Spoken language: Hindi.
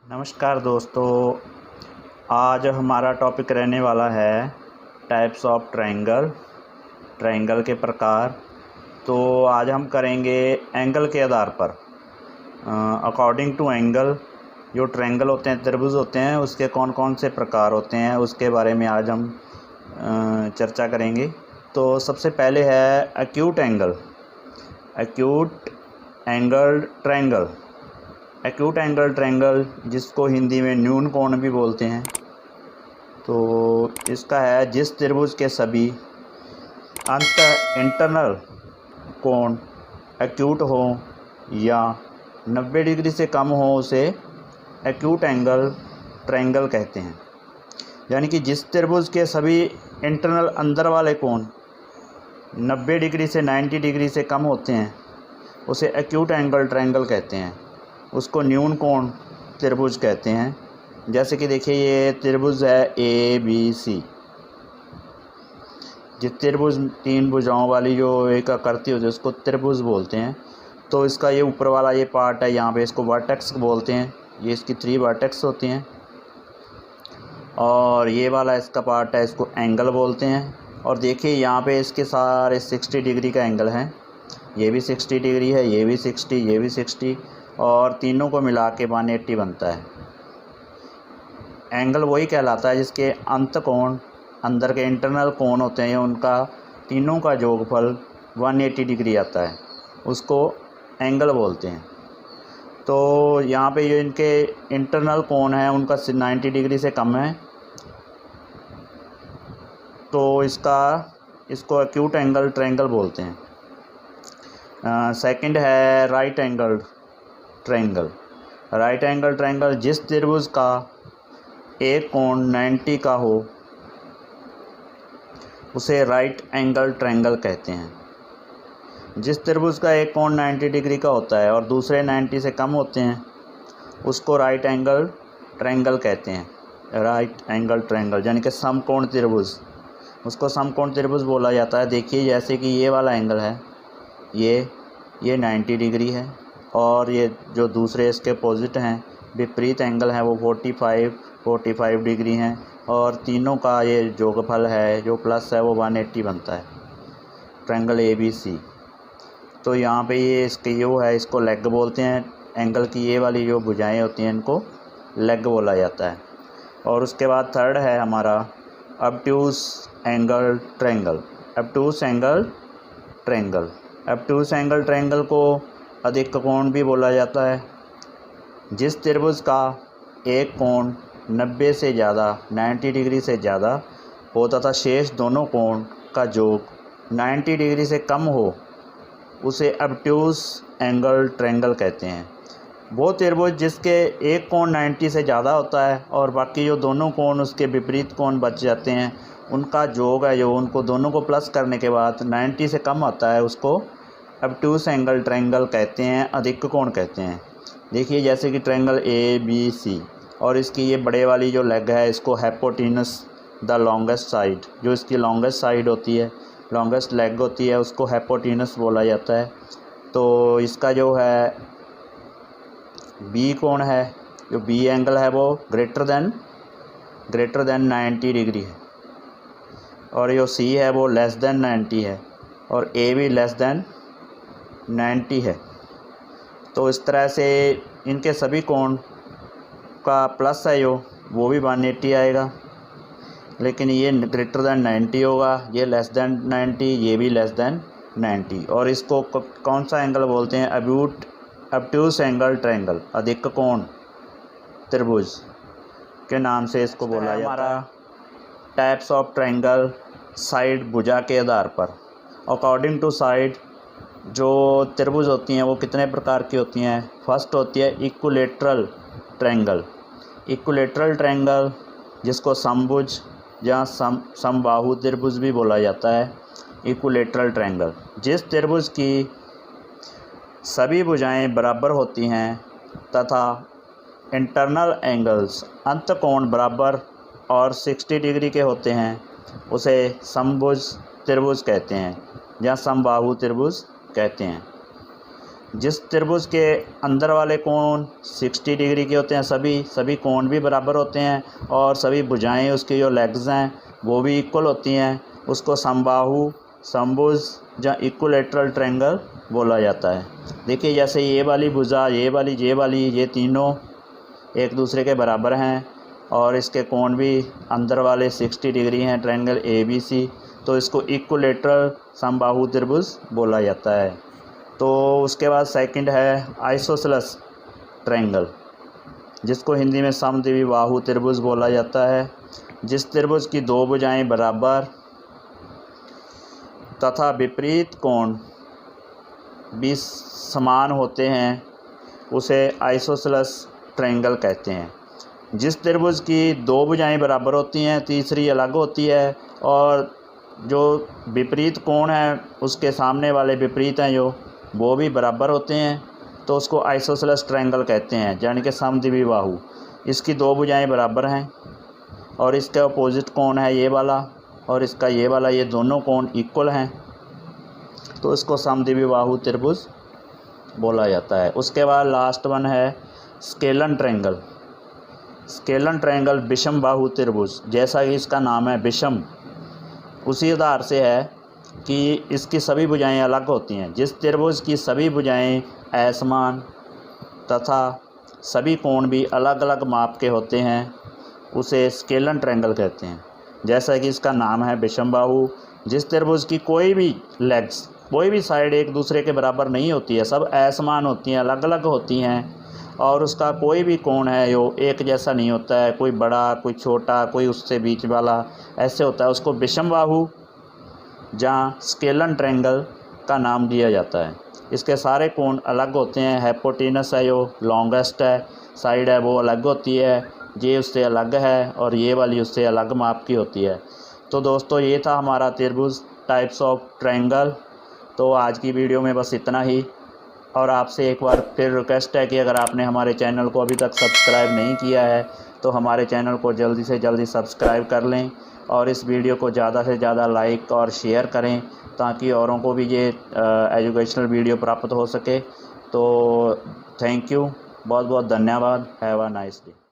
नमस्कार दोस्तों। आज हमारा टॉपिक रहने वाला है टाइप्स ऑफ ट्रायंगल, ट्रायंगल के प्रकार। तो आज हम करेंगे एंगल के आधार पर, अकॉर्डिंग टू एंगल जो ट्रायंगल होते हैं, त्रिभुज होते हैं, उसके कौन कौन से प्रकार होते हैं उसके बारे में आज हम चर्चा करेंगे। तो सबसे पहले है acute angle, acute angle triangle. Acute angle triangle जिसको हिंदी में न्यून कोण भी बोलते हैं। तो इसका है जिस त्रिभुज के सभी इंटरनल कोण एक्यूट हो या 90 डिग्री से कम हो उसे एक्यूट एंगल ट्रायंगल कहते हैं। यानी कि जिस त्रिभुज के सभी इंटरनल अंदर वाले कोण 90 डिग्री से 90 डिग्री से कम होते हैं उसे एक्यूट एंगल ट्रायंगल कहते हैं, उसको न्यून कोण त्रिभुज कहते हैं। जैसे कि देखिए ये त्रिभुज है ABC। जिस त्रिभुज 3 भुजाओं वाली जो एक आकृति होती है उसको त्रिभुज बोलते हैं। तो इसका ये ऊपर वाला ये पार्ट है, यहाँ पे इसको वर्टेक्स बोलते हैं। ये इसकी 3 वर्टेक्स होती हैं और ये वाला इसका पार्ट है, इसको एंगल बोलते हैं। और देखिए यहाँ पे इसके सारे 60 डिग्री का एंगल है। ये भी 60 डिग्री है, ये भी 60, ये भी 60 और तीनों को मिला के 180 बनता है। एंगल वही कहलाता है जिसके अंत कोण, अंदर के इंटरनल कोण होते हैं, उनका तीनों का जोगफल 180 डिग्री आता है, उसको एंगल बोलते हैं। तो यहाँ पे जो इनके इंटरनल कोण है उनका 90 डिग्री से कम है, तो इसको एक्यूट एंगल ट्रायंगल बोलते हैं। सेकंड है right angle triangle. Right angle triangle जिस त्रिभुज का एक कोण 90 का हो उसे राइट एंगल ट्रायंगल कहते हैं। जिस त्रिभुज का एक कोण 90 डिग्री का होता है और दूसरे 90 से कम होते हैं उसको राइट एंगल ट्रायंगल कहते हैं। राइट एंगल ट्रायंगल यानी कि समकोण त्रिभुज, उसको समकोण त्रिभुज बोला जाता है। देखिए जैसे कि ये वाला एंगल है, ये 90 डिग्री है और ये जो दूसरे इसके अपोजिट हैं विपरीत एंगल हैं वो 45 डिग्री हैं और तीनों का ये जोगफल है जो प्लस है वो 180 बनता है, ट्रायंगल ABC। तो यहाँ पे ये इसके जो है इसको लेग बोलते हैं। एंगल की ये वाली जो भुजाएं होती हैं इनको लेग बोला जाता है। और उसके बाद थर्ड है हमारा obtuse angle triangle. Obtuse angle triangle, obtuse angle triangle को अधिक कोण भी बोला जाता है। जिस त्रिभुज का एक कोण 90 से ज़्यादा 90 डिग्री से ज़्यादा हो तथा शेष दोनों कोण का योग 90 डिग्री से कम हो उसे ऑब्ट्यूस एंगल ट्रायंगल कहते हैं। वो त्रिभुज जिसके एक कोण 90 से ज़्यादा होता है और बाकी जो दोनों कोण उसके विपरीत कोण बच जाते हैं उनका योग है जो उनको दोनों को प्लस करने के बाद 90 से कम आता है उसको ऑब्ट्यूस एंगल ट्रायंगल कहते हैं, अधिक कोण कहते हैं। देखिए जैसे कि ट्रायंगल ABC और इसकी ये बड़े वाली जो लेग है इसको हाइपोटेनस द लॉन्गेस्ट साइड, जो इसकी लॉन्गेस्ट साइड होती है, लॉन्गेस्ट लेग होती है, उसको हाइपोटेनस बोला जाता है। तो इसका जो है B कोण है, जो B एंगल है वो ग्रेटर देन 90 डिग्री है और जो C है वो लेस देन 90 है और A भी लेस देन 90 है। तो इस तरह से इनके सभी कोण का प्लस है जो वो भी 180 आएगा, लेकिन ये ग्रेटर देन 90 होगा, ये लेस देन 90, ये भी लेस देन 90। और इसको कौन सा एंगल बोलते हैं? ऑब्ट्यूस एंगल ट्रायंगल, अधिक कोण त्रिभुज के नाम से इसको बोला जाता है। टाइप्स ऑफ ट्रायंगल साइड भुजा के आधार पर, अकॉर्डिंग टू साइड जो त्रिभुज होती हैं वो कितने प्रकार की होती हैं। फर्स्ट होती है इक्विलेटरल ट्रायंगल। इक्विलेटरल ट्रायंगल जिसको समभुज या समबाहु त्रिभुज भी बोला जाता है। इक्विलेटरल ट्रायंगल जिस त्रिभुज की सभी भुजाएं बराबर होती हैं तथा इंटरनल एंगल्स, अंत कोण बराबर और 60 डिग्री के होते हैं उसे समभुज त्रिभुज कहते हैं या समबाहु त्रिभुज कहते हैं। जिस त्रिभुज के अंदर वाले कोण 60 डिग्री के होते हैं, सभी कोण भी बराबर होते हैं और सभी भुजाएं उसकी जो लेग्स हैं वो भी इक्वल होती हैं, उसको समबाहु, समभुज या इक्विलैटरल ट्रायंगल बोला जाता है। देखिए जैसे ये वाली भुजा, ये वाली, ये तीनों एक दूसरे के बराबर हैं और इसके कोण भी अंदर वाले 60 डिग्री हैं, ट्रायंगल ABC, तो इसको इक्विलैटरल समबाहु त्रिभुज बोला जाता है। तो उसके बाद सेकंड है आइसोसेलेस ट्रायंगल, जिसको हिंदी में समद्विबाहु त्रिभुज बोला जाता है। जिस त्रिभुज की दो भुजाएं बराबर तथा विपरीत कोण भी समान होते हैं उसे आइसोसेलेस ट्रायंगल कहते हैं। जिस त्रिभुज की दो भुजाएं बराबर होती हैं, तीसरी अलग होती है और जो विपरीत कोण है उसके सामने वाले विपरीत हैं जो वो भी बराबर होते हैं, तो उसको आइसोसेलेस ट्रायंगल कहते हैं, यानी कि समद्विबाहु। इसकी दो भुजाएं बराबर हैं और इसके अपोजिट कोण है ये वाला और इसका ये वाला, ये दोनों कोण इक्वल हैं, तो इसको समद्विबाहु त्रिभुज बोला जाता है। उसके बाद लास्ट वन है स्केलन ट्रायंगल। स्केलन ट्रायंगल विषम बाहु त्रिभुज, जैसा कि इसका नाम है विषम, उसी आधार से है कि इसकी सभी भुजाएं अलग होती हैं। जिस त्रिभुज की सभी भुजाएं असमान तथा सभी कोण भी अलग अलग माप के होते हैं उसे स्केलन ट्रायंगल कहते हैं। जैसा कि इसका नाम है विषम बाहु। जिस त्रिभुज की कोई भी लेग्स, कोई भी साइड एक दूसरे के बराबर नहीं होती है, सब असमान होती हैं, अलग अलग होती हैं और उसका कोई भी कोण है जो एक जैसा नहीं होता है, कोई बड़ा, कोई छोटा, कोई उससे बीच वाला, ऐसे होता है, उसको विषम बाहु जहाँ स्केलन ट्रायंगल का नाम दिया जाता है। इसके सारे कोण अलग होते हैं। हाइपोटेनस है जो लॉन्गेस्ट है साइड है वो अलग होती है, ये उससे अलग है और ये वाली उससे अलग माप की होती है। तो दोस्तों ये था हमारा त्रिभुज टाइप्स ऑफ ट्रायंगल। तो आज की वीडियो में बस इतना ही, और आपसे एक बार फिर रिक्वेस्ट है कि अगर आपने हमारे चैनल को अभी तक सब्सक्राइब नहीं किया है तो हमारे चैनल को जल्दी से जल्दी सब्सक्राइब कर लें और इस वीडियो को ज़्यादा से ज़्यादा लाइक और शेयर करें ताकि औरों को भी ये एजुकेशनल वीडियो प्राप्त हो सके। तो थैंक यू, बहुत बहुत धन्यवाद। Have a nice day.